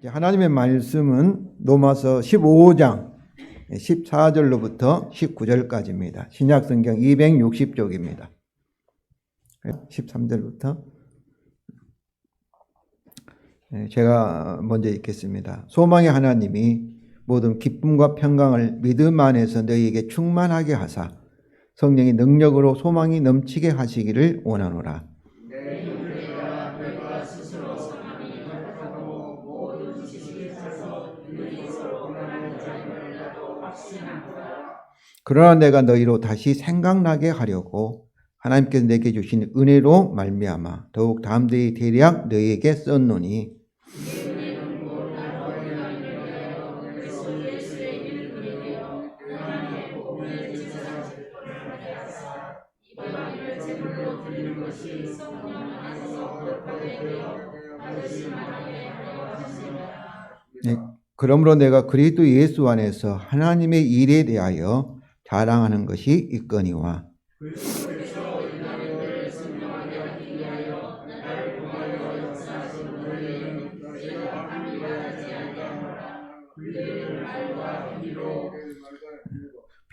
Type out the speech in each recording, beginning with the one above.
하나님의 말씀은 로마서 15장 14절로부터 19절까지입니다. 신약성경 260쪽입니다. 13절부터 제가 먼저 읽겠습니다. 소망의 하나님이 모든 기쁨과 평강을 믿음 안에서 너희에게 충만하게 하사 성령의 능력으로 소망이 넘치게 하시기를 원하노라. 그러나 내가 너희로 다시 생각나게 하려고 하나님께서 내게 주신 은혜로 말미암아 더욱 담대히 대략 너희에게 썼노니 그러므로 내가 그리스도 예수 안에서 하나님의 일에 대하여 자랑하는 것이 있거니와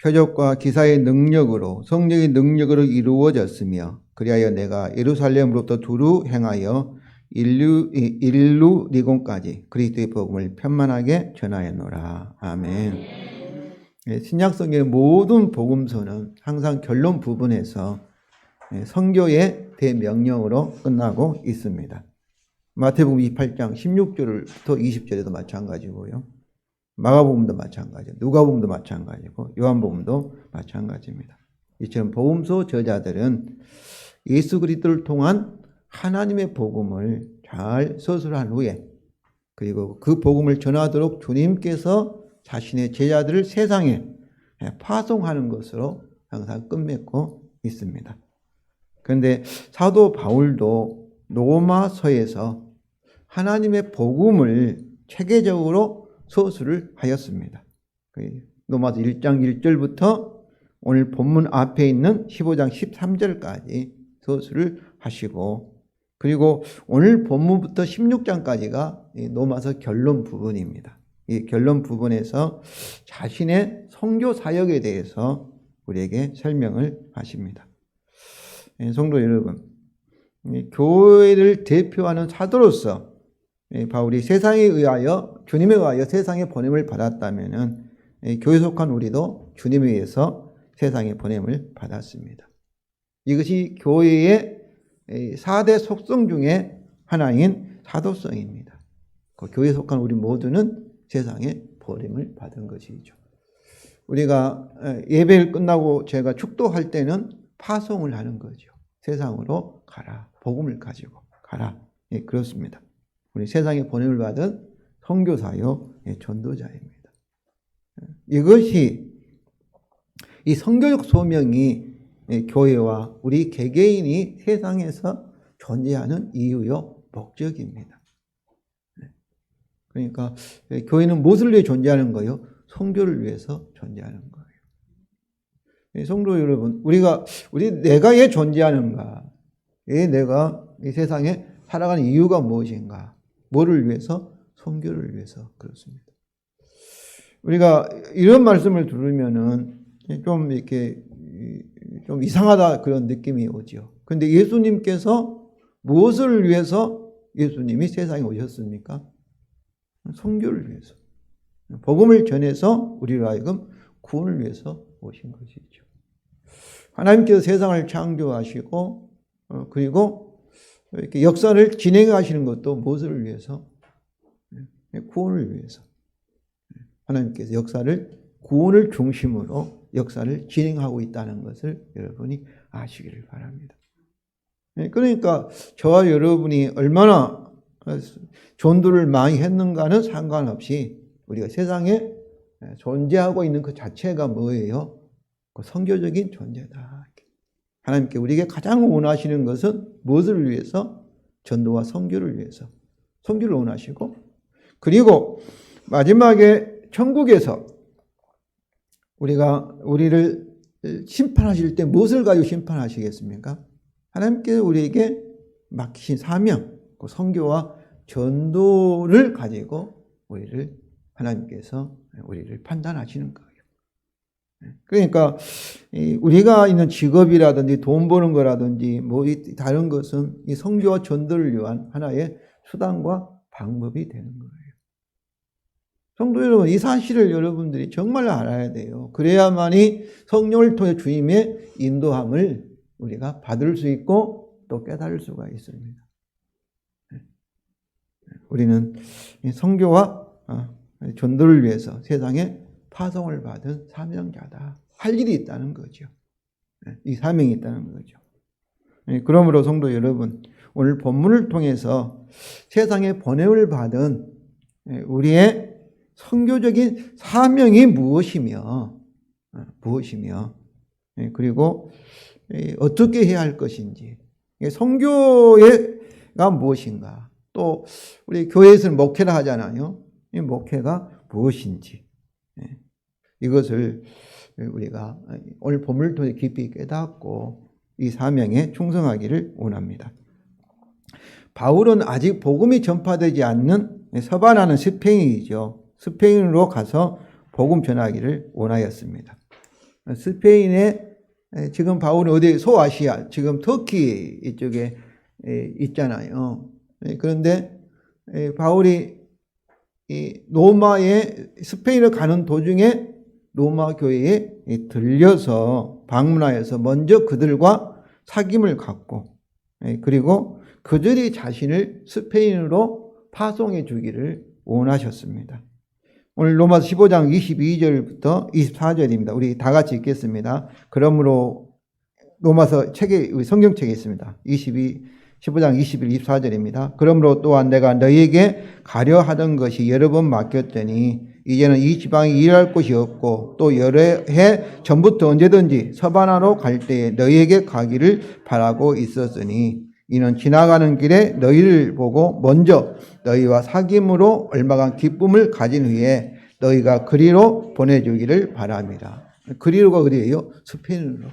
표적과 기사의 능력으로 성령의 능력으로 이루어졌으며 그리하여 내가 예루살렘으로부터 두루 행하여 일루리곤까지 그리스도의 복음을 편만하게 전하였노라. 아멘. 신약성경의 모든 복음서는 항상 결론 부분에서 선교의 대명령으로 끝나고 있습니다. 마태복음 28장 16절부터 20절에도 마찬가지고요. 마가복음도 마찬가지고 누가복음도 마찬가지고 요한복음도 마찬가지입니다. 이처럼 복음서 저자들은 예수 그리스도를 통한 하나님의 복음을 잘 서술한 후에 그리고 그 복음을 전하도록 주님께서 자신의 제자들을 세상에 파송하는 것으로 항상 끝맺고 있습니다. 그런데 사도 바울도 로마서에서 하나님의 복음을 체계적으로 서술을 하였습니다. 로마서 1장 1절부터 오늘 본문 앞에 있는 15장 13절까지 서술을 하시고 그리고 오늘 본문부터 16장까지가 로마서 결론 부분입니다. 이 결론 부분에서 자신의 선교 사역에 대해서 우리에게 설명을 하십니다. 성도 여러분, 교회를 대표하는 사도로서 바울이 세상에 의하여 주님에 의하여 세상에 보냄을 받았다면은 교회에 속한 우리도 주님에 의해서 세상에 보냄을 받았습니다. 이것이 교회의 4대 속성 중에 하나인 사도성입니다. 그 교회에 속한 우리 모두는 세상에 보냄을 받은 것이죠. 우리가 예배를 끝나고 제가 축도할 때는 파송을 하는 거죠. 세상으로 가라. 복음을 가지고 가라. 예, 그렇습니다. 우리 세상에 보냄을 받은 선교사요 전도자입니다. 이것이 이 선교적 소명이 교회와 우리 개개인이 세상에서 존재하는 이유요 목적입니다. 그러니까 교회는 무엇을 위해 존재하는 거예요? 선교를 위해서 존재하는 거예요. 성도 여러분, 내가 왜 존재하는가? 왜 내가 이 세상에 살아가는 이유가 무엇인가? 뭐를 위해서? 선교를 위해서 그렇습니다. 우리가 이런 말씀을 들으면은 좀 이렇게 좀 이상하다 그런 느낌이 오죠. 그런데 예수님께서 무엇을 위해서 예수님이 세상에 오셨습니까? 선교를 위해서. 복음을 전해서 우리로 하여금 구원을 위해서 오신 것이죠. 하나님께서 세상을 창조하시고 그리고 이렇게 역사를 진행하시는 것도 무엇을 위해서? 구원을 위해서. 하나님께서 역사를 구원을 중심으로 역사를 진행하고 있다는 것을 여러분이 아시기를 바랍니다. 그러니까 저와 여러분이 얼마나 전도를 많이 했는가는 상관없이 우리가 세상에 존재하고 있는 그 자체가 뭐예요? 그 선교적인 존재다. 하나님께 우리에게 가장 원하시는 것은 무엇을 위해서? 전도와 선교를 위해서. 선교를 원하시고 그리고 마지막에 천국에서 우리를 심판하실 때 무엇을 가지고 심판하시겠습니까? 하나님께서 우리에게 맡기신 사명, 그 선교와 전도를 가지고 하나님께서 우리를 판단하시는 거예요. 그러니까 우리가 있는 직업이라든지 돈 버는 거라든지 뭐 다른 것은 이 선교와 전도를 위한 하나의 수단과 방법이 되는 거예요. 성도 여러분, 이 사실을 여러분들이 정말 알아야 돼요. 그래야만이 성령을 통해 주님의 인도함을 우리가 받을 수 있고 또 깨달을 수가 있습니다. 우리는 선교와 전도를 위해서 세상에 파송을 받은 사명자다. 할 일이 있다는 거죠. 이 사명이 있다는 거죠. 그러므로 성도 여러분, 오늘 본문을 통해서 세상에 보냄을 받은 우리의 선교적인 사명이 무엇이며 그리고 어떻게 해야 할 것인지, 선교가 무엇인가, 또 우리 교회에서는 목회를 하잖아요. 이 목회가 무엇인지 이것을 우리가 오늘 본문을 통해 깊이 깨닫고 이 사명에 충성하기를 원합니다. 바울은 아직 복음이 전파되지 않는 서바나는 스페인이죠. 스페인으로 가서 복음 전하기를 원하였습니다. 스페인에 지금 바울은 어디 소아시아, 지금 터키 이쪽에 있잖아요. 그런데 바울이 이 로마에 스페인을 가는 도중에 로마 교회에 들려서 방문하여서 먼저 그들과 사귐을 갖고 그리고 그들이 자신을 스페인으로 파송해 주기를 원하셨습니다. 오늘 로마서 15장 22절부터 24절입니다. 우리 다 같이 읽겠습니다. 그러므로 로마서 책에 성경책에 있습니다. 15장 21, 24절입니다. 그러므로 또한 내가 너희에게 가려 하던 것이 여러 번 맡겼더니 이제는 이 지방에 일할 곳이 없고 또 여러 해 전부터 언제든지 서바나로 갈 때에 너희에게 가기를 바라고 있었으니 이는 지나가는 길에 너희를 보고 먼저 너희와 사귐으로 얼마간 기쁨을 가진 후에 너희가 그리로 보내주기를 바랍니다. 그리로가 어디예요? 스페인으로.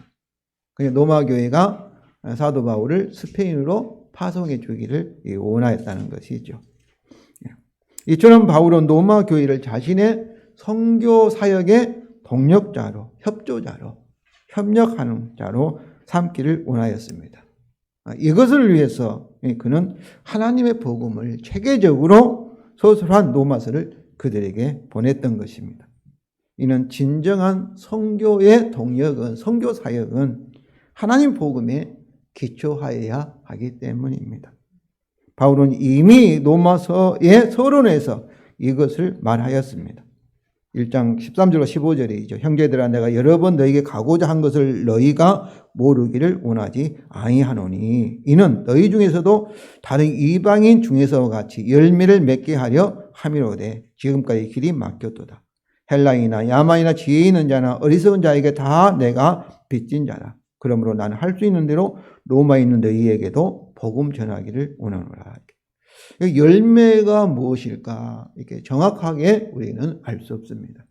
그러니까 로마 교회가 사도 바울을 스페인으로 파송해 주기를 원하였다는 것이죠. 이처럼 바울은 로마 교회를 자신의 선교 사역의 동력자로, 협조자로, 협력하는 자로 삼기를 원하였습니다. 이것을 위해서 그는 하나님의 복음을 체계적으로 서술한 로마서를 그들에게 보냈던 것입니다. 이는 진정한 선교의 동력은, 선교 사역은 하나님 복음에 기초하여야 하기 때문입니다. 바울은 이미 로마서의 서론에서 이것을 말하였습니다. 1장 13절과 15절이죠. 형제들아 내가 여러 번 너희에게 가고자 한 것을 너희가 모르기를 원하지 아니하노니 이는 너희 중에서도 다른 이방인 중에서와 같이 열매를 맺게 하려 함이로되 지금까지 길이 막혔도다. 헬라인이나 야만이나 지혜 있는 자나 어리석은 자에게 다 내가 빚진 자라. 그러므로 나는 할 수 있는 대로 로마에 있는 너희에게도 복음 전하기를 원하노라. 열매가 무엇일까? 이렇게 정확하게 우리는 알 수 없습니다.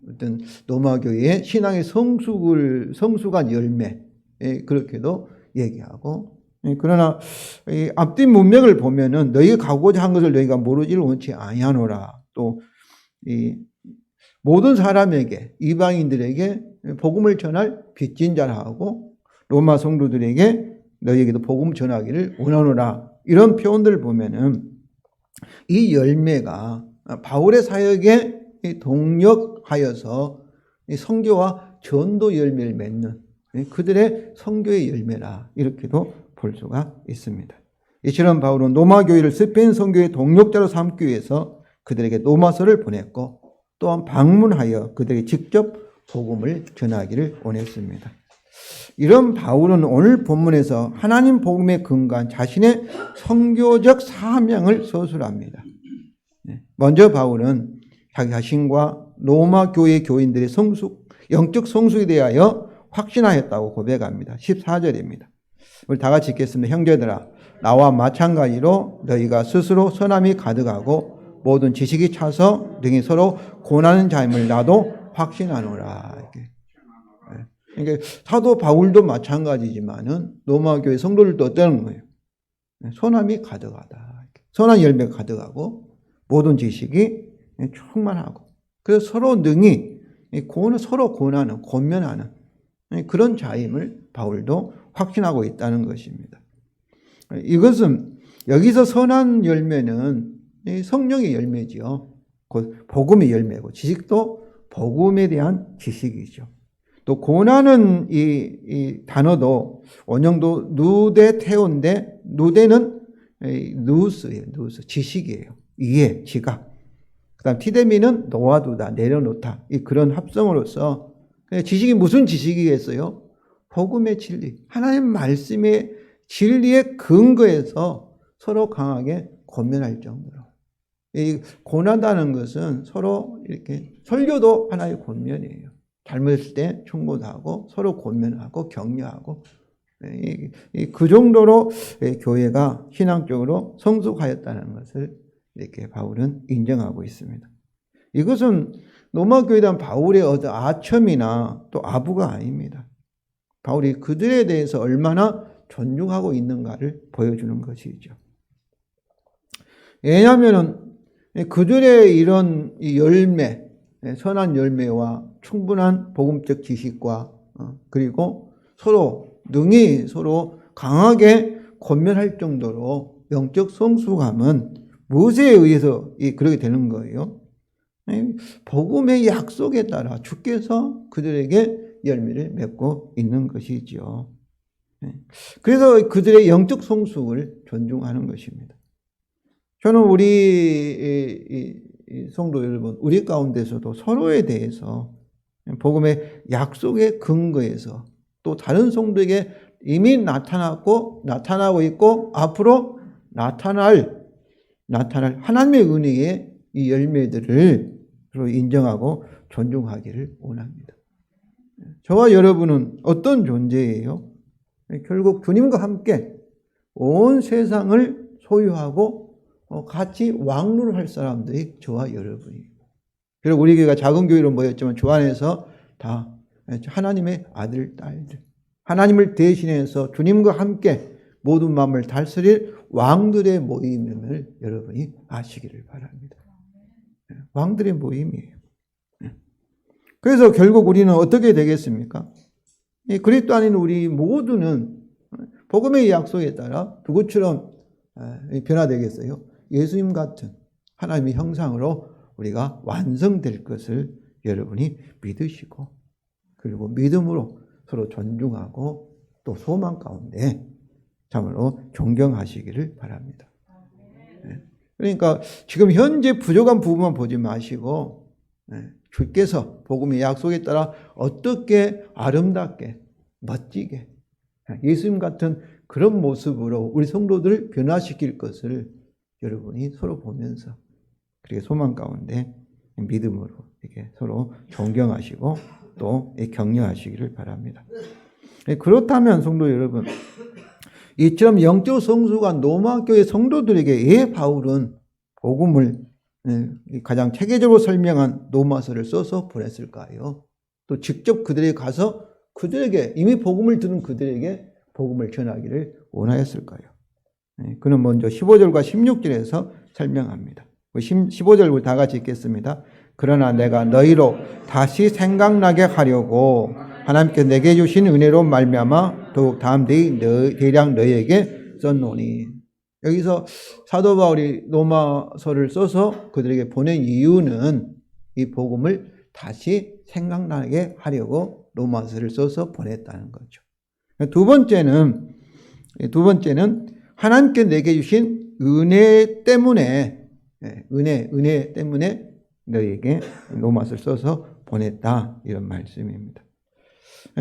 어떤 로마 교회의 신앙의 성숙한 열매, 그렇게도 얘기하고, 그러나 앞뒤 문맥을 보면은 너희가 가고자 한 것을 너희가 모르지를 원치 아니하노라. 또 이 모든 사람에게, 이방인들에게 복음을 전할 빚진 자라 하고 로마 성도들에게 너희에게도 복음 전하기를 원하노라. 이런 표현들을 보면은 이 열매가 바울의 사역에 동력하여서 선교와 전도 열매를 맺는 그들의 선교의 열매라. 이렇게도 볼 수가 있습니다. 이처럼 바울은 로마 교회를 스페인 선교의 동력자로 삼기 위해서 그들에게 로마서를 보냈고 또한 방문하여 그들에게 직접 복음을 전하기를 원했습니다. 이런 바울은 오늘 본문에서 하나님 복음에 근거한 자신의 선교적 사명을 서술합니다. 먼저 바울은 자기 자신과 로마 교회 교인들의 영적 성숙에 대하여 확신하였다고 고백합니다. 14절입니다. 우리 다 같이 읽겠습니다. 형제들아 나와 마찬가지로 너희가 스스로 선함이 가득하고 모든 지식이 차서 등이 서로 고난하는 자임을 나도 확신하노라. 그러니까 사도 바울도 마찬가지지만은 로마 교회 성도들도 어떤 거예요? 선함이 가득하다. 선한 열매가 가득하고 모든 지식이 충만하고, 그래서 서로 능히 서로 권하는, 권면하는 그런 자임을 바울도 확신하고 있다는 것입니다. 이것은 여기서 선한 열매는 성령의 열매지요. 곧 복음의 열매고, 지식도 복음에 대한 지식이죠. 또 고난은 이 단어도 원형도 누데테온데, 누데는 누스예요. 누스, 지식이에요. 이해, 지각. 그다음 티데미는 놓아두다, 내려놓다. 그런 합성으로서 지식이 무슨 지식이겠어요? 복음의 진리, 하나님 말씀의 진리의 근거에서 서로 강하게 권면할 정도로. 이 권한다는 것은 서로 이렇게, 설교도 하나의 권면이에요. 잘못했을 때 충고하고 서로 권면하고 격려하고, 그 정도로 교회가 신앙적으로 성숙하였다는 것을 이렇게 바울은 인정하고 있습니다. 이것은 로마 교회에 대한 바울의 어떤 아첨이나 또 아부가 아닙니다. 바울이 그들에 대해서 얼마나 존중하고 있는가를 보여주는 것이죠. 왜냐하면 그들의 이런 열매, 선한 열매와 충분한 복음적 지식과 그리고 서로 능히 서로 강하게 권면할 정도로 영적 성숙함은 무엇에 의해서 그렇게 되는 거예요? 복음의 약속에 따라 주께서 그들에게 열매를 맺고 있는 것이죠. 그래서 그들의 영적 성숙을 존중하는 것입니다. 저는 우리 성도 여러분, 우리 가운데서도 서로에 대해서 복음의 약속의 근거에서 또 다른 성도에게 이미 나타나고 있고 앞으로 나타날 하나님의 은혜의 이 열매들을 인정하고 존중하기를 원합니다. 저와 여러분은 어떤 존재예요? 결국 주님과 함께 온 세상을 소유하고 같이 왕노를 할 사람들이 저와 여러분이에요. 그리고 우리 교회가 작은 교회로 모였지만 주 안에서 다 하나님의 아들, 딸들, 하나님을 대신해서 주님과 함께 모든 마음을 다스릴 왕들의 모임임을 여러분이 아시기를 바랍니다. 왕들의 모임이에요. 그래서 결국 우리는 어떻게 되겠습니까? 그리스도 안인 우리 모두는 복음의 약속에 따라 누구처럼 변화되겠어요? 예수님 같은 하나님의 형상으로 우리가 완성될 것을 여러분이 믿으시고, 그리고 믿음으로 서로 존중하고 또 소망 가운데 참으로 존경하시기를 바랍니다. 그러니까 지금 현재 부족한 부분만 보지 마시고 주께서 복음의 약속에 따라 어떻게 아름답게 멋지게 예수님 같은 그런 모습으로 우리 성도들을 변화시킬 것을 여러분이 서로 보면서 그렇게 소망 가운데 믿음으로 이렇게 서로 존경하시고 또 격려하시기를 바랍니다. 그렇다면 성도 여러분, 이처럼 영적 성숙한 로마 교회 성도들에게 왜 바울은 복음을 가장 체계적으로 설명한 로마서를 써서 보냈을까요? 또 직접 그들에게 가서 그들에게 이미 복음을 들은 그들에게 복음을 전하기를 원하였을까요? 그는 먼저 15절과 16절에서 설명합니다. 15절 다 같이 읽겠습니다. 그러나 내가 너희로 다시 생각나게 하려고 하나님께 내게 주신 은혜로 말미암아 더욱 대량 너희에게 썼노니. 여기서 사도 바울이 로마서를 써서 그들에게 보낸 이유는 이 복음을 다시 생각나게 하려고 로마서를 써서 보냈다는 거죠. 두 번째는 하나님께 내게 주신 은혜 때문에 너희에게 로마서를 써서 보냈다, 이런 말씀입니다.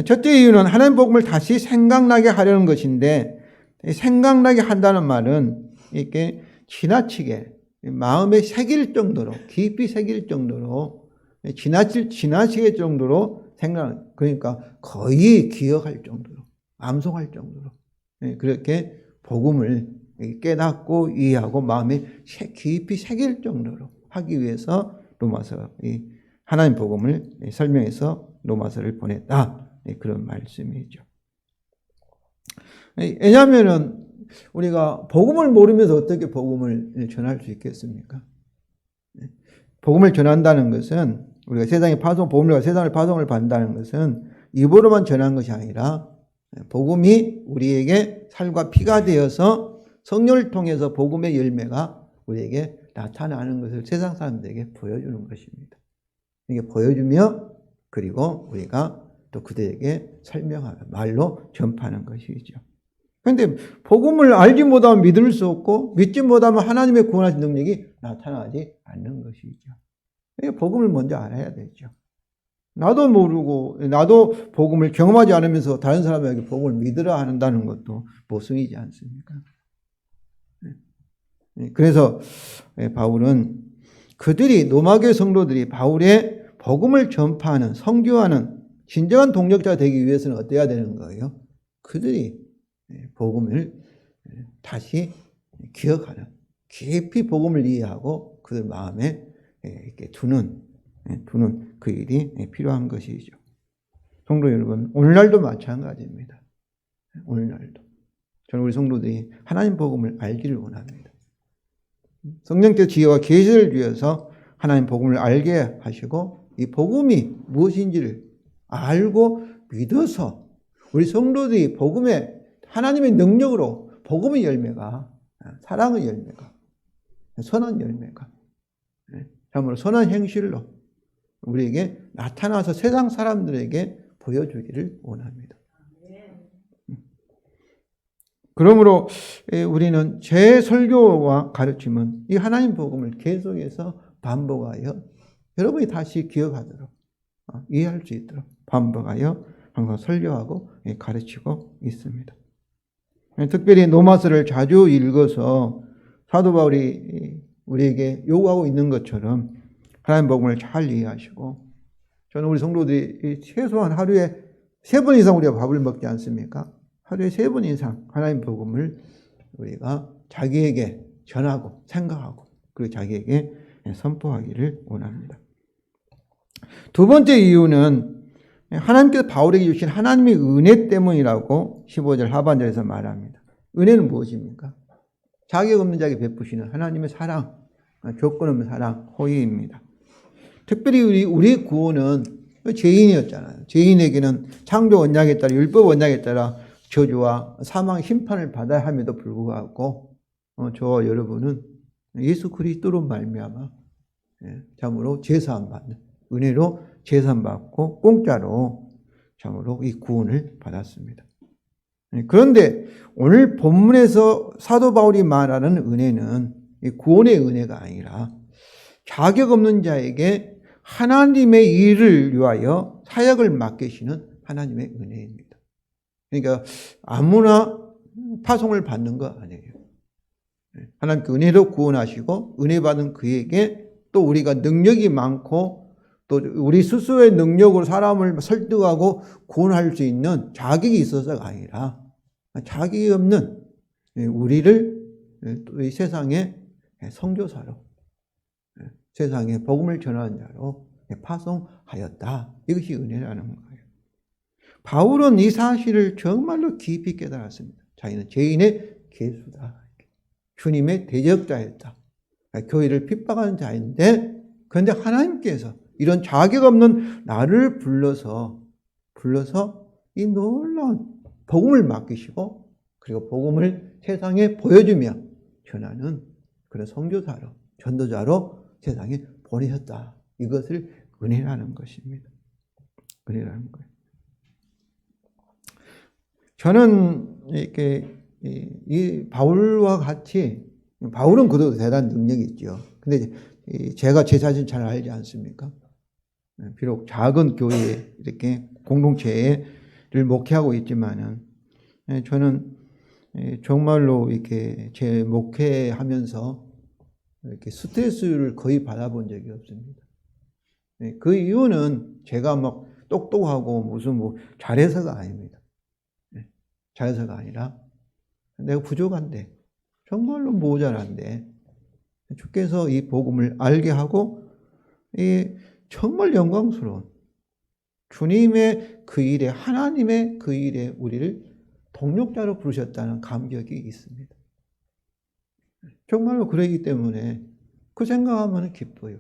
첫째 이유는 하나님 복음을 다시 생각나게 하려는 것인데, 생각나게 한다는 말은 이렇게 지나치게 마음에 새길 정도로, 깊이 새길 정도로, 지나치게 정도로 그러니까 거의 기억할 정도로, 암송할 정도로, 그렇게 복음을 깨닫고 이해하고 마음에 깊이 새길 정도로 하기 위해서 로마서, 하나님 복음을 설명해서 로마서를 보냈다, 그런 말씀이죠. 왜냐하면 우리가 복음을 모르면서 어떻게 복음을 전할 수 있겠습니까? 복음을 전한다는 것은 우리가 세상에 복음과 세상을 파송을 받는다는 것은 입으로만 전한 것이 아니라 복음이 우리에게 살과 피가 되어서 성령을 통해서 복음의 열매가 우리에게 나타나는 것을 세상 사람들에게 보여주는 것입니다. 이게 보여주며 그리고 우리가 또 그들에게 설명하는 말로 전파하는 것이죠. 그런데 복음을 알지 못하면 믿을 수 없고 믿지 못하면 하나님의 구원하신 능력이 나타나지 않는 것이죠. 복음을 먼저 알아야 되죠. 나도 모르고 나도 복음을 경험하지 않으면서 다른 사람에게 복음을 믿으라 한다는 것도 모순이지 않습니까? 그래서 바울은 그들이 로마교회 성도들이 바울의 복음을 전파하는 선교하는 진정한 동력자가 되기 위해서는 어때야 되는 거예요? 그들이 복음을 다시 기억하는 깊이 복음을 이해하고 그들 마음에 이렇게 두는 그 일이 필요한 것이죠. 성도 여러분, 오늘날도 마찬가지입니다. 오늘날도 저는 우리 성도들이 하나님 복음을 알기를 원합니다. 성령께서 지혜와 계시를 주셔서 하나님 복음을 알게 하시고 이 복음이 무엇인지를 알고 믿어서 우리 성도들이 복음의 하나님의 능력으로 복음의 열매가 사랑의 열매가 선한 열매가 참으로 선한 행실로 우리에게 나타나서 세상 사람들에게 보여주기를 원합니다. 그러므로 우리는 제 설교와 가르침은 이 하나님 복음을 계속해서 반복하여 여러분이 다시 기억하도록 이해할 수 있도록 반복하여 항상 설교하고 가르치고 있습니다. 특별히 로마서를 자주 읽어서 사도 바울이 우리에게 요구하고 있는 것처럼 하나님 복음을 잘 이해하시고 저는 우리 성도들이 최소한 하루에 3번 이상 우리가 밥을 먹지 않습니까? 하루에 3번 이상 하나님 복음을 우리가 자기에게 전하고 생각하고 그리고 자기에게 선포하기를 원합니다. 두 번째 이유는 하나님께서 바울에게 주신 하나님의 은혜 때문이라고 15절 하반절에서 말합니다. 은혜는 무엇입니까? 자격 없는 자에게 베푸시는 하나님의 사랑, 조건 없는 사랑, 호의입니다. 특별히 우리 구원은 죄인이었잖아요. 죄인에게는 창조 언약에 따라 율법 언약에 따라 저주와 사망 심판을 받아야 함에도 불구하고 저와 여러분은 예수 그리스도로 말미암아 참으로 제사함 받는 은혜로 제사함 받고 공짜로 참으로 이 구원을 받았습니다. 그런데 오늘 본문에서 사도 바울이 말하는 은혜는 이 구원의 은혜가 아니라 자격 없는 자에게 하나님의 일을 위하여 사역을 맡기시는 하나님의 은혜입니다. 그러니까 아무나 파송을 받는 거 아니에요. 하나님께 은혜로 구원하시고 은혜 받은 그에게 또 우리가 능력이 많고 또 우리 스스로의 능력으로 사람을 설득하고 구원할 수 있는 자격이 있어서가 아니라 자격이 없는 우리를 또 이 세상의 선교사로 세상에 복음을 전하는 자로 파송하였다. 이것이 은혜라는 거예요. 바울은 이 사실을 정말로 깊이 깨달았습니다. 자기는 죄인의 괴수다. 주님의 대적자였다. 교회를 핍박하는 자인데 그런데 하나님께서 이런 자격 없는 나를 불러서 이 놀라운 복음을 맡기시고 그리고 복음을 세상에 보여주며 전하는 그런 선교사로 전도자로 세상에 보내셨다. 이것을 은혜라는 것입니다. 은혜라는 거예요. 저는 이렇게 이 바울과 같이 바울은 그도 대단한 능력이 있죠. 근데 제가 제 자신 잘 알지 않습니까? 비록 작은 교회에 이렇게 공동체를 목회하고 있지만은 저는 정말로 이렇게 제 목회하면서 이렇게 스트레스를 거의 받아본 적이 없습니다. 그 이유는 제가 막 똑똑하고 무슨 잘해서가 아닙니다. 잘해서가 아니라 내가 부족한데 정말로 모자란데 주께서 이 복음을 알게 하고 이 정말 영광스러운 주님의 그 일에 하나님의 그 일에 우리를 동력자로 부르셨다는 감격이 있습니다. 정말로 그러기 때문에 그 생각하면 기뻐요.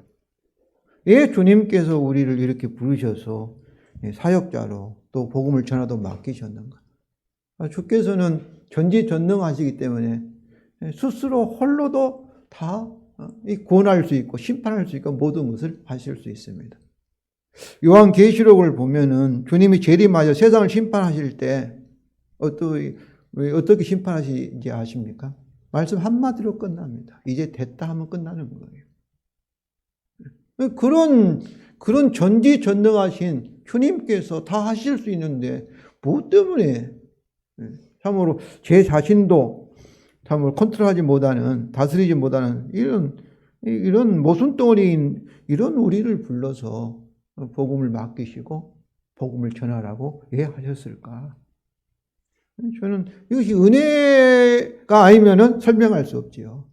왜 주님께서 우리를 이렇게 부르셔서 사역자로 또 복음을 전하도록 맡기셨는가? 주께서는 전지전능하시기 때문에 스스로 홀로도 다 구원할 수 있고 심판할 수 있고 모든 것을 하실 수 있습니다. 요한계시록을 보면은 주님이 재림하여 세상을 심판하실 때 어떻게 심판하시는지 아십니까? 말씀 한마디로 끝납니다. 이제 됐다 하면 끝나는 거예요. 그런 전지전능하신 주님께서 다 하실 수 있는데 뭐 때문에 참으로 제 자신도 참으로 컨트롤하지 못하는, 다스리지 못하는 이런 모순덩어리인 이런 우리를 불러서 복음을 맡기시고 복음을 전하라고 왜 하셨을까? 저는 이것이 은혜가 아니면은 설명할 수 없지요.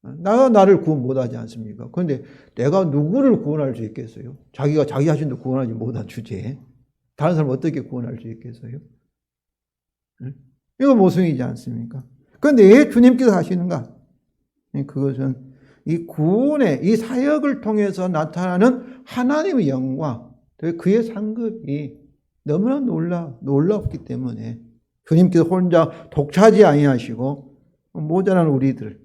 나가 나를 구원 못하지 않습니까? 그런데 내가 누구를 구원할 수 있겠어요? 자기가 자기 자신도 구원하지 못한 주제에 다른 사람 어떻게 구원할 수 있겠어요? 이거 모순이지 않습니까? 그런데 왜 주님께서 하시는가? 그것은 이 구원의 이 사역을 통해서 나타나는 하나님의 영광, 그의 상급이 너무나 놀랍기 때문에 주님께서 혼자 독차지 아니하시고 모자란 우리들,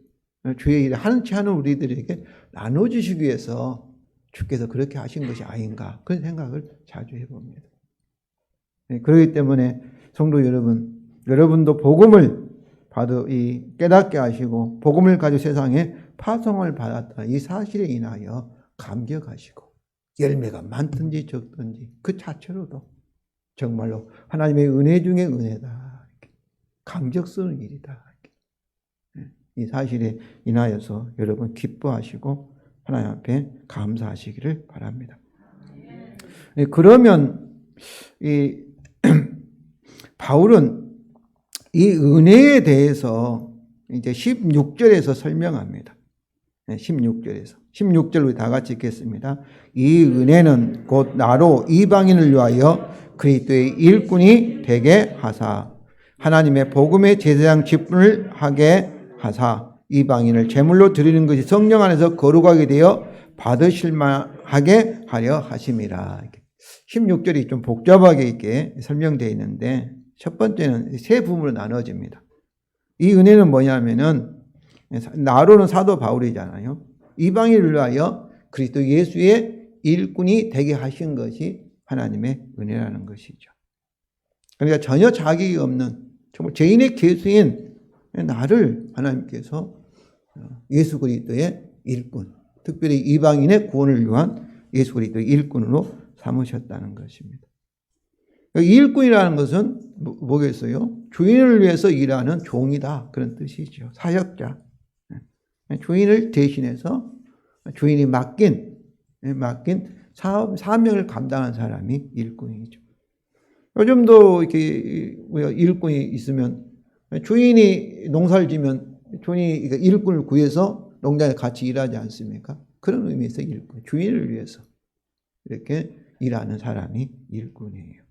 주의 일에 하는 채 하는 우리들에게 나눠주시기 위해서 주께서 그렇게 하신 것이 아닌가 그런 생각을 자주 해봅니다. 그렇기 때문에 성도 여러분도 복음을 깨닫게 하시고 복음을 가지고 세상에 파송을 받았다 이 사실에 인하여 감격하시고 열매가 많든지 적든지 그 자체로도 정말로 하나님의 은혜 중에 은혜다, 감격스러운 일이다, 이 사실에 인하여서 여러분 기뻐하시고 하나님 앞에 감사하시기를 바랍니다. 그러면 이 바울은 이 은혜에 대해서 이제 16절에서 설명합니다. 16절 우리 다 같이 읽겠습니다. 이 은혜는 곧 나로 이방인을 위하여 그리스도의 일꾼이 되게 하사 하나님의 복음의 제사장 직분을 하게 하사 이방인을 제물로 드리는 것이 성령 안에서 거룩하게 되어 받으실 만하게 하려 하심이라. 16절이 좀 복잡하게 이렇게 설명되어 있는데 첫 번째는 세 부분으로 나눠집니다. 이 은혜는 뭐냐면은 나로는 사도 바울이잖아요. 이방인을 위하여 그리스도 예수의 일꾼이 되게 하신 것이 하나님의 은혜라는 것이죠. 그러니까 전혀 자격이 없는 정말 죄인의 개수인 나를 하나님께서 예수 그리스도의 일꾼, 특별히 이방인의 구원을 위한 예수 그리스도의 일꾼으로 삼으셨다는 것입니다. 이 일꾼이라는 것은 뭐겠어요? 주인을 위해서 일하는 종이다 그런 뜻이죠. 사역자. 주인을 대신해서 주인이 맡긴 사명을 감당한 사람이 일꾼이죠. 요즘도 이렇게 일꾼이 있으면 주인이 농사를 지면 주인이 일꾼을 구해서 농장에 같이 일하지 않습니까? 그런 의미에서 일꾼, 주인을 위해서 이렇게 일하는 사람이 일꾼이에요.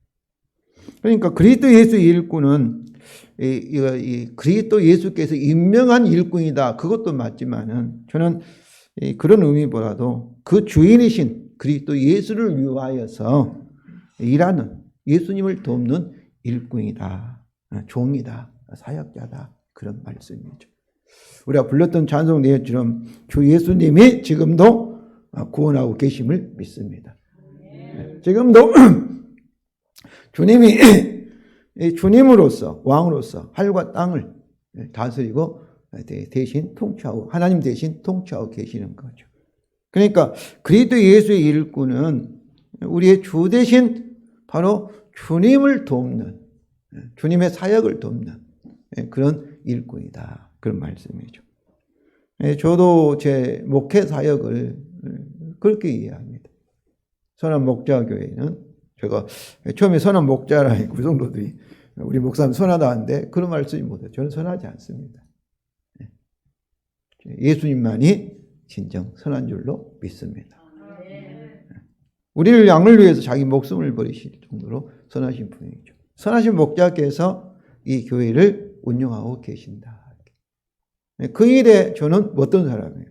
그러니까 그리스도 예수 일꾼은 이 그리스도 예수께서 임명한 일꾼이다. 그것도 맞지만은 저는 그런 의미보다도 그 주인이신 그리스도 예수를 위하여서 일하는 예수님을 돕는 일꾼이다. 종이다. 사역자다. 그런 말씀이죠. 우리가 불렀던 찬송 내용처럼 주 예수님이 지금도 구원하고 계심을 믿습니다. 지금도 주님이 주님으로서 왕으로서 하늘과 땅을 다스리고 대신 통치하고 하나님 대신 통치하고 계시는 거죠. 그러니까 그리스도 예수의 일꾼은 우리의 주 대신 바로 주님을 돕는 주님의 사역을 돕는 그런 일꾼이다. 그런 말씀이죠. 저도 제 목회 사역을 그렇게 이해합니다. 선한 목자교회는 제가 처음에 선한 목자라니 구성도들이 우리 목사님 선하다 하는데 그런 말씀이 못해요. 저는 선하지 않습니다. 예수님만이 진정 선한 줄로 믿습니다. 우리를 양을 위해서 자기 목숨을 버리실 정도로 선하신 분이죠. 선하신 목자께서 이 교회를 운영하고 계신다. 그 일에 저는 어떤 사람이에요?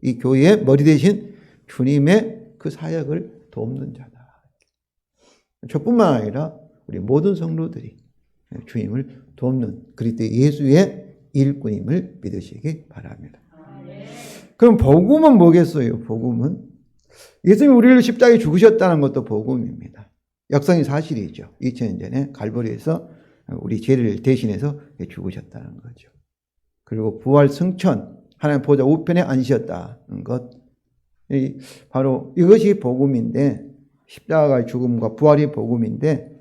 이 교회의 머리 대신 주님의 그 사역을 돕는 자다. 저뿐만 아니라 우리 모든 성도들이 주님을 돕는 그리스도 예수의 일꾼임을 믿으시기 바랍니다. 그럼 복음은 뭐겠어요? 복음은 예수님이 우리를 십자가에 죽으셨다는 것도 복음입니다. 역사의 사실이죠. 2000년 전에 갈보리에서 우리 죄를 대신해서 죽으셨다는 거죠. 그리고 부활 승천, 하나님 보좌 우편에 앉으셨다는 것, 바로 이것이 복음인데, 십자가의 죽음과 부활이 복음인데,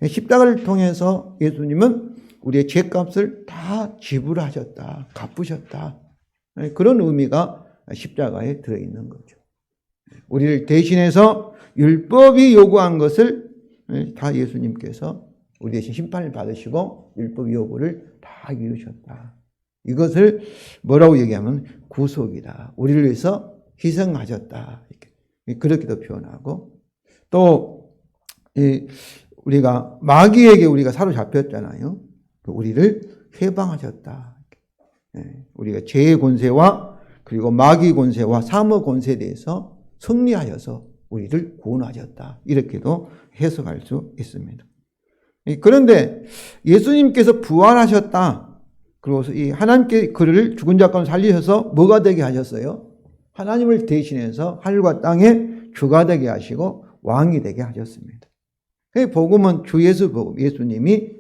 십자가를 통해서 예수님은 우리의 죄값을 다 지불하셨다, 갚으셨다. 그런 의미가 십자가에 들어있는 거죠. 우리를 대신해서 율법이 요구한 것을 다 예수님께서 우리 대신 심판을 받으시고 율법 요구를 다 이루셨다. 이것을 뭐라고 얘기하면 구속이다. 우리를 위해서 희생하셨다. 그렇게도 표현하고, 또 우리가 마귀에게 우리가 사로잡혔잖아요. 우리를 해방하셨다. 우리가 죄의 권세와 그리고 마귀 권세와 사모 권세에 대해서 승리하여서 우리를 구원하셨다. 이렇게도 해석할 수 있습니다. 그런데 예수님께서 부활하셨다. 그리고 이 하나님께 그를 죽은 자 가운데 살리셔서 뭐가 되게 하셨어요? 하나님을 대신해서 하늘과 땅에 주가 되게 하시고 왕이 되게 하셨습니다. 복음은 주 예수 복음, 예수님이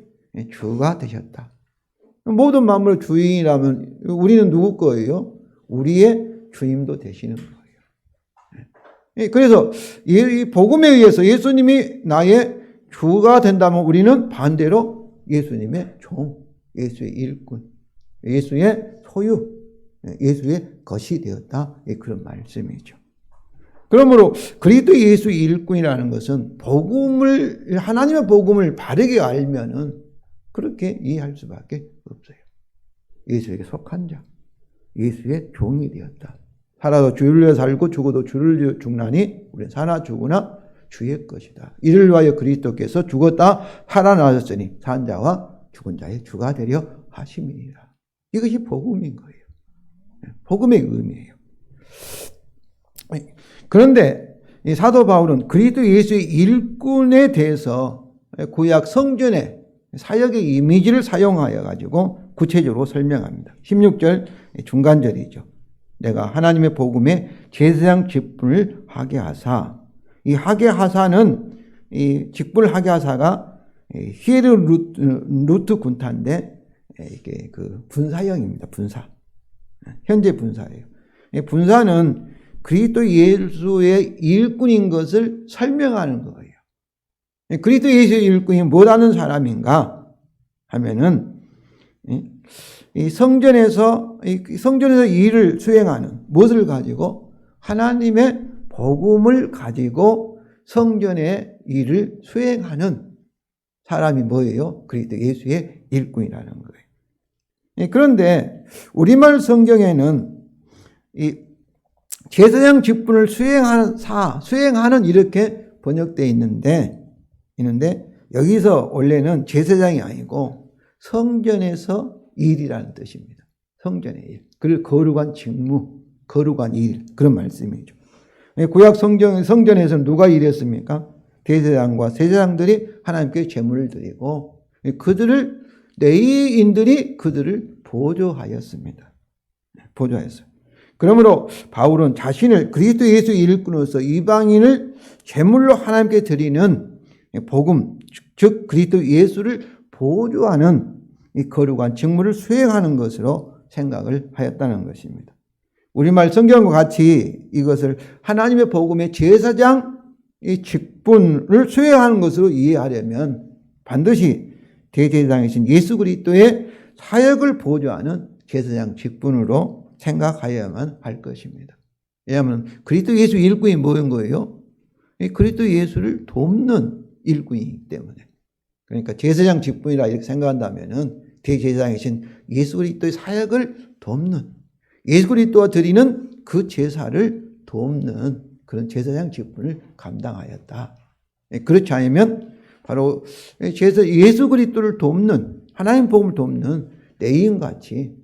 주가 되셨다. 모든 만물의 주인이라면 우리는 누구 거예요? 우리의 주님도 되시는 거예요. 그래서 이 복음에 의해서 예수님이 나의 주가 된다면 우리는 반대로 예수님의 종, 예수의 일꾼, 예수의 소유, 예수의 것이 되었다. 그런 말씀이죠. 그러므로 그리스도 예수 일꾼이라는 것은 복음을, 하나님의 복음을 바르게 알면은 그렇게 이해할 수밖에 없어요. 예수에게 속한 자, 예수의 종이 되었다. 살아도 주를 위해 살고 죽어도 주를 위해 죽나니 우리는 사나 죽으나 주의 것이다. 이를 위하여 그리스도께서 죽었다 살아나셨으니 산 자와 죽은 자의 주가 되려 하심이니라. 이것이 복음인 거예요. 복음의 의미예요. 그런데 이 사도 바울은 그리스도 예수의 일꾼에 대해서 구약 성전의 사역의 이미지를 사용하여 가지고 구체적으로 설명합니다. 16절 중간절이죠. 내가 하나님의 복음에 제사장 직분을 하게 하사, 이 하게 하사는 이 직분을 하게 하사가 히에르루트 군타인데 이게 그 분사형입니다. 분사. 현재 분사예요. 분사는 그리스도 예수의 일꾼인 것을 설명하는 거예요. 그리스도 예수의 일꾼이 뭐라는 사람인가 하면은 이 성전에서 일을 수행하는 무엇을 가지고 하나님의 복음을 가지고 성전의 일을 수행하는 사람이 뭐예요? 그리스도 예수의 일꾼이라는 거예요. 그런데 우리말 성경에는 이 제사장 직분을 수행하는 이렇게 번역되어 있는데 여기서 원래는 제사장이 아니고 성전에서 일이라는 뜻입니다. 성전의 일. 그리고 거룩한 직무, 거룩한 일. 그런 말씀이죠. 구약 성전에서는 누가 일했습니까? 대제사장과 세제사장들이 하나님께 제물을 드리고 레위인들이 그들을 보조하였습니다. 보조하였어요. 그러므로 바울은 자신을 그리스도 예수 일꾼으로서 이방인을 제물로 하나님께 드리는 복음, 즉 그리스도 예수를 보조하는 이 거룩한 직무를 수행하는 것으로 생각을 하였다는 것입니다. 우리말 성경과 같이 이것을 하나님의 복음의 제사장 이 직분을 수행하는 것으로 이해하려면 반드시 대제사장이신 예수 그리스도의 사역을 보조하는 제사장 직분으로 생각하여야만 할 것입니다. 왜냐하면 그리스도 예수 일꾼이 뭐인 거예요? 그리스도 예수를 돕는 일꾼이기 때문에. 그러니까 제사장 직분이라 이렇게 생각한다면은 대제사장이신 예수 그리스도의 사역을 돕는, 예수 그리스도가 드리는 그 제사를 돕는 그런 제사장 직분을 감당하였다. 그렇지 않으면 바로 예수 그리스도를 돕는, 하나님 복음을 돕는 레위인같이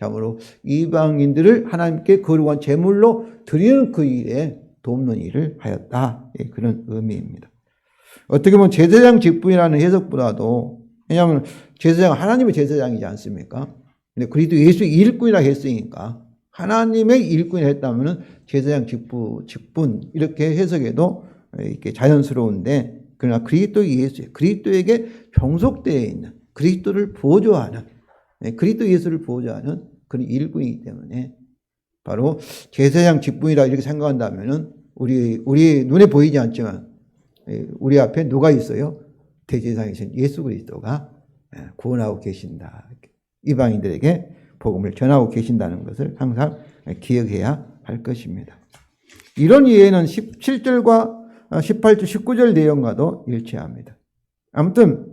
참으로 이방인들을 하나님께 거룩한 제물로 드리는 그 일에 돕는 일을 하였다. 그런 의미입니다. 어떻게 보면 제사장 직분이라는 해석보다도, 왜냐하면 제사장은 하나님의 제사장이지 않습니까? 근데 그리스도 예수 일꾼이라 했으니까 하나님의 일꾼이 했다면 제사장 직분 이렇게 해석해도 이렇게 자연스러운데, 그러나 그리스도 예수, 그리스도에게 종속되어 있는 그리스도를 보조하는, 그리스도 예수를 보조하는 그런 일꾼이기 때문에 바로 제사장 직분이라 이렇게 생각한다면은 우리 눈에 보이지 않지만 우리 앞에 누가 있어요? 대제사장이신 예수 그리스도가 구원하고 계신다. 이방인들에게 복음을 전하고 계신다는 것을 항상 기억해야 할 것입니다. 이런 이해는 17절과 18절, 19절 내용과도 일치합니다. 아무튼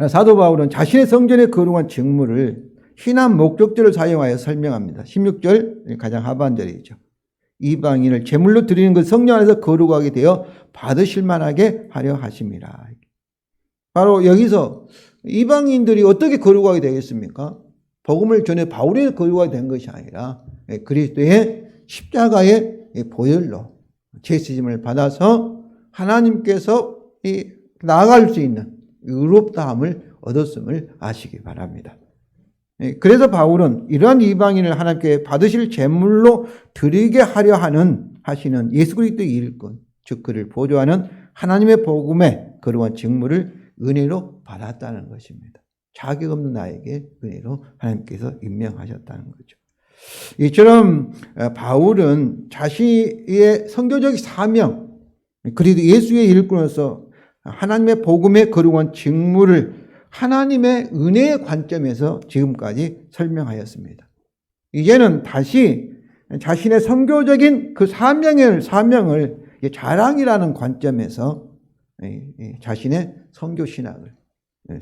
사도 바울은 자신의 성전의 거룩한 직무를 신한 목적절을 사용하여 설명합니다. 16절 가장 하반절이죠. 이방인을 제물로 드리는 것 성령 안에서 거룩하게 되어 받으실 만하게 하려 하심이라. 바로 여기서 이방인들이 어떻게 거룩하게 되겠습니까? 복음을 전해 바울이 거룩하게 된 것이 아니라 그리스도의 십자가의 보혈로 제시짐을 받아서 하나님께서 나아갈 수 있는 의롭다함을 얻었음을 아시기 바랍니다. 그래서 바울은 이러한 이방인을 하나님께 받으실 제물로 드리게 하려 하시는 예수 그리스도의 일꾼, 즉 그를 보조하는 하나님의 복음의 거룩한 직무를 은혜로 받았다는 것입니다. 자격 없는 나에게 은혜로 하나님께서 임명하셨다는 거죠. 이처럼 바울은 자신의 선교적 사명, 그리고 예수의 일꾼으로서 하나님의 복음의 거룩한 직무를 하나님의 은혜의 관점에서 지금까지 설명하였습니다. 이제는 다시 자신의 선교적인 그 사명을 자랑이라는 관점에서 자신의 선교 신학을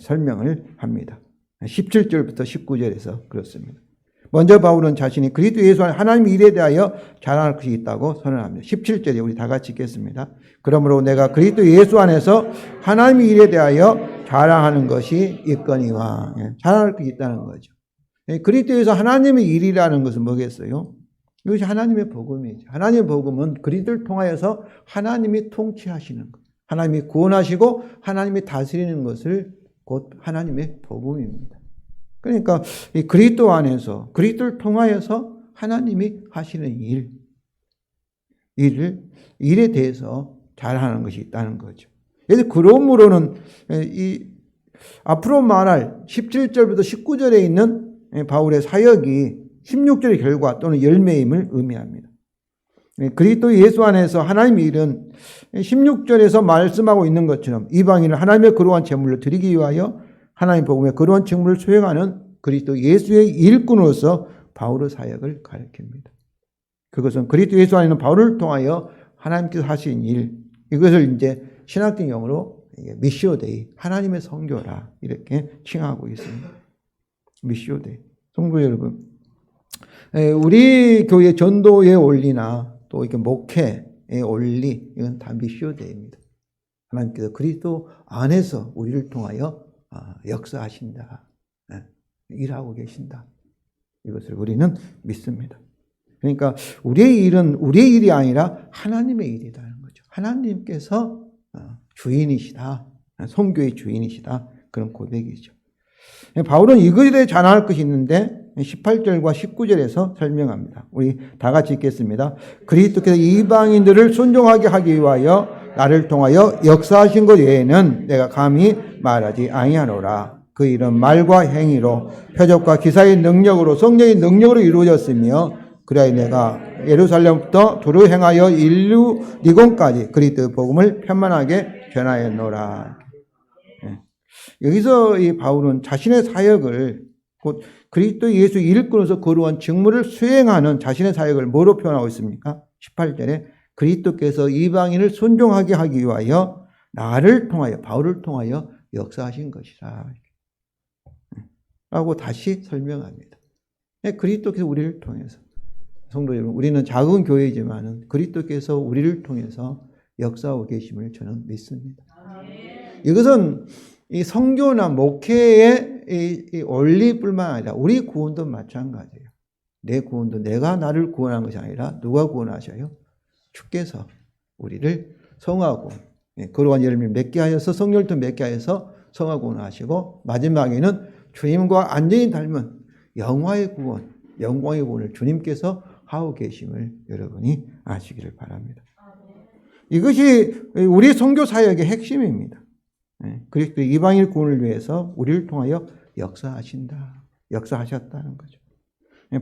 설명을 합니다. 17절부터 19절에서 그렇습니다. 먼저 바울은 자신이 그리스도 예수 안에 하나님의 일에 대하여 자랑할 것이 있다고 선언합니다. 17절에 우리 다 같이 읽겠습니다. 그러므로 내가 그리스도 예수 안에서 하나님의 일에 대하여 자랑하는 것이 있거니와. 자랑할 것이 있다는 거죠. 그리스도에서 하나님의 일이라는 것은 뭐겠어요? 이것이 하나님의 복음이죠. 하나님의 복음은 그리스도를 통하여서 하나님이 통치하시는 것, 하나님이 구원하시고 하나님이 다스리는 것을 곧 하나님의 복음입니다. 그러니까 이 그리스도 안에서 그리스도를 통하여서 하나님이 하시는 일에 대해서 잘하는 것이 있다는 거죠. 그래서 그러므로는 앞으로 말할 17절부터 19절에 있는 바울의 사역이 16절의 결과 또는 열매임을 의미합니다. 그리스도 예수 안에서 하나님의 일은 16절에서 말씀하고 있는 것처럼 이방인을 하나님의 거룩한 제물로 드리기 위하여 하나님 복음의 거룩한 직무를 수행하는 그리스도 예수의 일꾼으로서 바울의 사역을 가리킵니다. 그것은 그리스도 예수 안에 있는 바울을 통하여 하나님께서 하신 일, 이것을 이제 신학적 용어로 미시오 데이, 하나님의 선교라 이렇게 칭하고 있습니다. 미시오 데이. 성도 여러분, 우리 교회 전도의 원리나 또 이렇게 목회의 원리, 이건 다 미시오 데이입니다. 하나님께서 그리스도 안에서 우리를 통하여 역사하신다. 일하고 계신다. 이것을 우리는 믿습니다. 그러니까 우리의 일은 우리의 일이 아니라 하나님의 일이라는 거죠. 하나님께서 주인이시다. 선교의 주인이시다. 그런 고백이죠. 바울은 이것에 대해 자랑할 것이 있는데 18절과 19절에서 설명합니다. 우리 다 같이 읽겠습니다. 그리스도께서 이방인들을 순종하게 하기 위하여 나를 통하여 역사하신 것 외에는 내가 감히 말하지 아니하노라. 그 일은 말과 행위로 표적과 기사의 능력으로 성령의 능력으로 이루어졌으며 그래야 내가 예루살렘부터 두루 행하여 인류 리곤까지 그리스도의 복음을 편만하게 전하였노라. 여기서 이 바울은 자신의 사역을 곧 그리스도 예수 일꾼으로서 거룩한 직무를 수행하는 자신의 사역을 뭐로 표현하고 있습니까? 18절에 그리스도께서 이방인을 순종하게 하기 위하여 나를 통하여 바울을 통하여 역사하신 것이라 라고 다시 설명합니다. 그리스도께서 우리를 통해서, 성도 여러분, 우리는 작은 교회이지만 그리스도께서 우리를 통해서 역사하고 계심을 저는 믿습니다. 이것은 이 선교나 목회의 이 원리뿐만 아니라 우리 구원도 마찬가지예요. 내 구원도 내가 나를 구원한 것이 아니라 누가 구원하셔요? 주께서 우리를 성화 구원, 거룩한 열매를 맺게 하여서 성령을 맺게 하여서 성화 구원을 하시고 마지막에는 주님과 완전히 닮은 영화의 구원, 영광의 구원을 주님께서 하고 계심을 여러분이 아시기를 바랍니다. 이것이 우리 선교 사역의 핵심입니다. 그리스도 이방인 구원을 위해서 우리를 통하여 역사하신다. 역사하셨다는 거죠.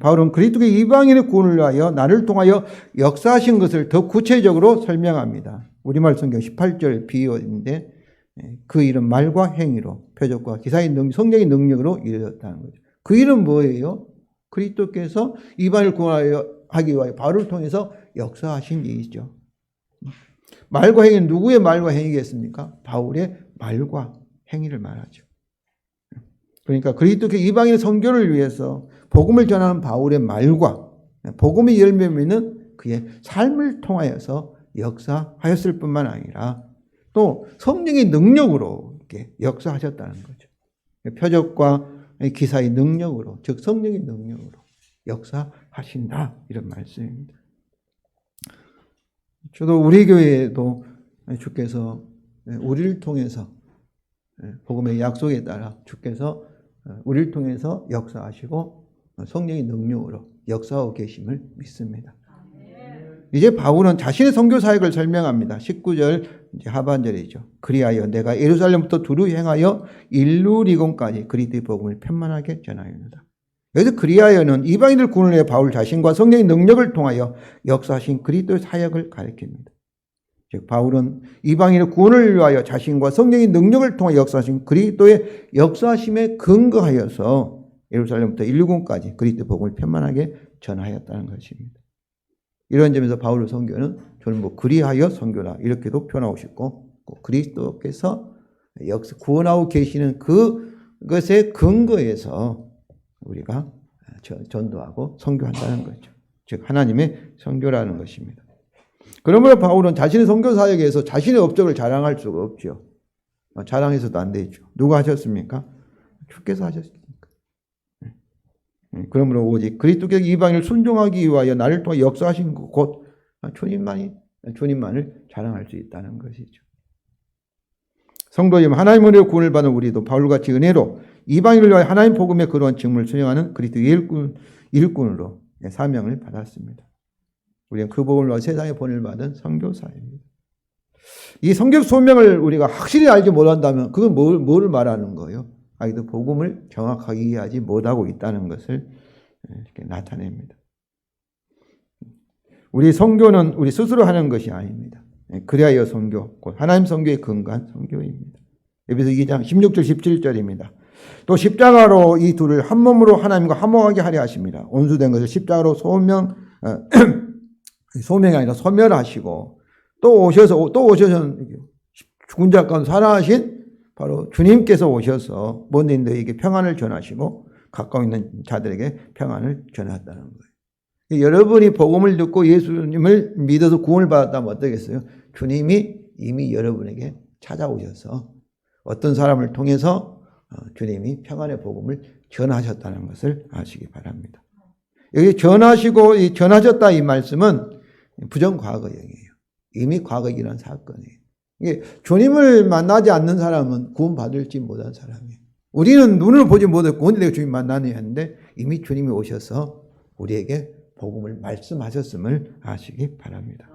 바울은 그리스도의 이방인의 구원을 위하여 나를 통하여 역사하신 것을 더 구체적으로 설명합니다. 우리말 성경 18절 비유인데 그 일은 말과 행위로 표적과 기사의 성령의 능력으로 이루어졌다는 거죠. 그 일은 뭐예요? 그리스도께서 이방인을 구원하기 위하여 바울을 통해서 역사하신 일이죠. 말과 행위는 누구의 말과 행위겠습니까? 바울의 말과 행위를 말하죠. 그러니까 그리스도께 이방인의 선교를 위해서 복음을 전하는 바울의 말과 복음의 열매는 그의 삶을 통하여서 역사하였을 뿐만 아니라 또 성령의 능력으로 이렇게 역사하셨다는 거죠. 표적과 기사의 능력으로, 즉 성령의 능력으로 역사하신다, 이런 말씀입니다. 저도 우리 교회에도 주께서 우리를 통해서 복음의 약속에 따라 주께서 우리를 통해서 역사하시고 성령의 능력으로 역사하고 계심을 믿습니다. 이제 바울은 자신의 선교 사역을 설명합니다. 19절 하반절이죠. 그리하여 내가 예루살렘부터 두루 행하여 일루리곤까지 그리스도의 복음을 편만하게 전하였다. 여기서 그리하여는 이방인들 구원을 위해 바울 자신과 성령의 능력을 통하여 역사하신 그리스도의 사역을 가리킵니다. 즉 바울은 이방인의 구원을 위하여 자신과 성령의 능력을 통해 역사하신 그리스도의 역사하심에 근거하여서 예루살렘부터 일루곤까지 그리스도의 복음을 편만하게 전하였다는 것입니다. 이런 점에서 바울의 선교는 저는 그리하여 선교라 이렇게도 표현하고 싶고, 그리스도께서 구원하고 계시는 그것의 근거에서 우리가 전도하고 선교한다는 거죠. 즉 하나님의 선교라는 것입니다. 그러므로 바울은 자신의 선교 사역에서 자신의 업적을 자랑할 수가 없죠. 자랑해서도 안 되죠. 누가 하셨습니까? 주께서 하셨습니까? 그러므로 오직 그리스도께서 이방인을 순종하기 위하여 나를 통해 역사하신 곧 주님만을 자랑할 수 있다는 것이죠. 성도님, 하나님 은혜로 구원을 받은 우리도 바울같이 은혜로 이방인을 위하여 하나님 복음의 그러한 직무를 수행하는 그리스도의 일꾼으로 사명을 받았습니다. 우리는 그 복음을 위하여 세상에 보냄을 받은 선교사입니다. 이 선교 소명을 우리가 확실히 알지 못한다면 그건 뭐를 말하는 거예요? 아직도 복음을 정확하게 이해하지 못하고 있다는 것을 이렇게 나타냅니다. 우리 선교는 우리 스스로 하는 것이 아닙니다. 그리하여 선교, 곧 하나님 선교의 근간 선교입니다. 에베소 2장 16절 17절입니다. 또 십자가로 이 둘을 한 몸으로 하나님과 화목하게 하려 하십니다. 온수된 것을 십자가로 소명이 아니라 소멸하시고 또 오셔서 죽은 자 가운데 살아나신 바로 주님께서 오셔서 먼데 있는 너희에게 평안을 전하시고 가까이 있는 자들에게 평안을 전하셨다는 거예요. 여러분이 복음을 듣고 예수님을 믿어서 구원을 받았다면 어떠겠어요? 주님이 이미 여러분에게 찾아오셔서 어떤 사람을 통해서 주님이 평안의 복음을 전하셨다는 것을 아시기 바랍니다. 여기 전하시고 전하셨다 이 말씀은 부정과거형이에요. 이미 과거에 일어난 사건이에요. 이게 주님을 만나지 않는 사람은 구원받을지 못한 사람이에요. 우리는 눈을 보지 못했고 언제 내가 주님 만나느냐 했는데 이미 주님이 오셔서 우리에게 복음을 말씀하셨음을 아시기 바랍니다.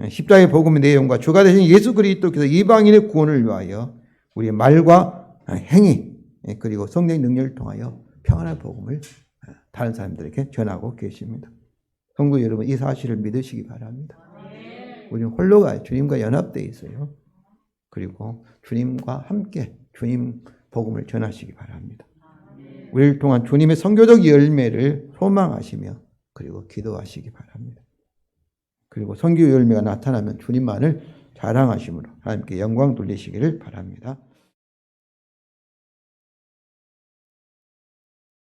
십자가의 복음의 내용과 주가 되신 예수 그리스도께서 이방인의 구원을 위하여 우리의 말과 행위 그리고 성령의 능력을 통하여 평안한 복음을 다른 사람들에게 전하고 계십니다. 성도 여러분, 이 사실을 믿으시기 바랍니다. 우리는 홀로가 주님과 연합되어 있어요. 그리고 주님과 함께 주님 복음을 전하시기 바랍니다. 우리를 통한 주님의 선교적 열매를 소망하시며 그리고 기도하시기 바랍니다. 그리고 선교 열매가 나타나면 주님만을 자랑하심으로 하나님께 영광 돌리시기를 바랍니다.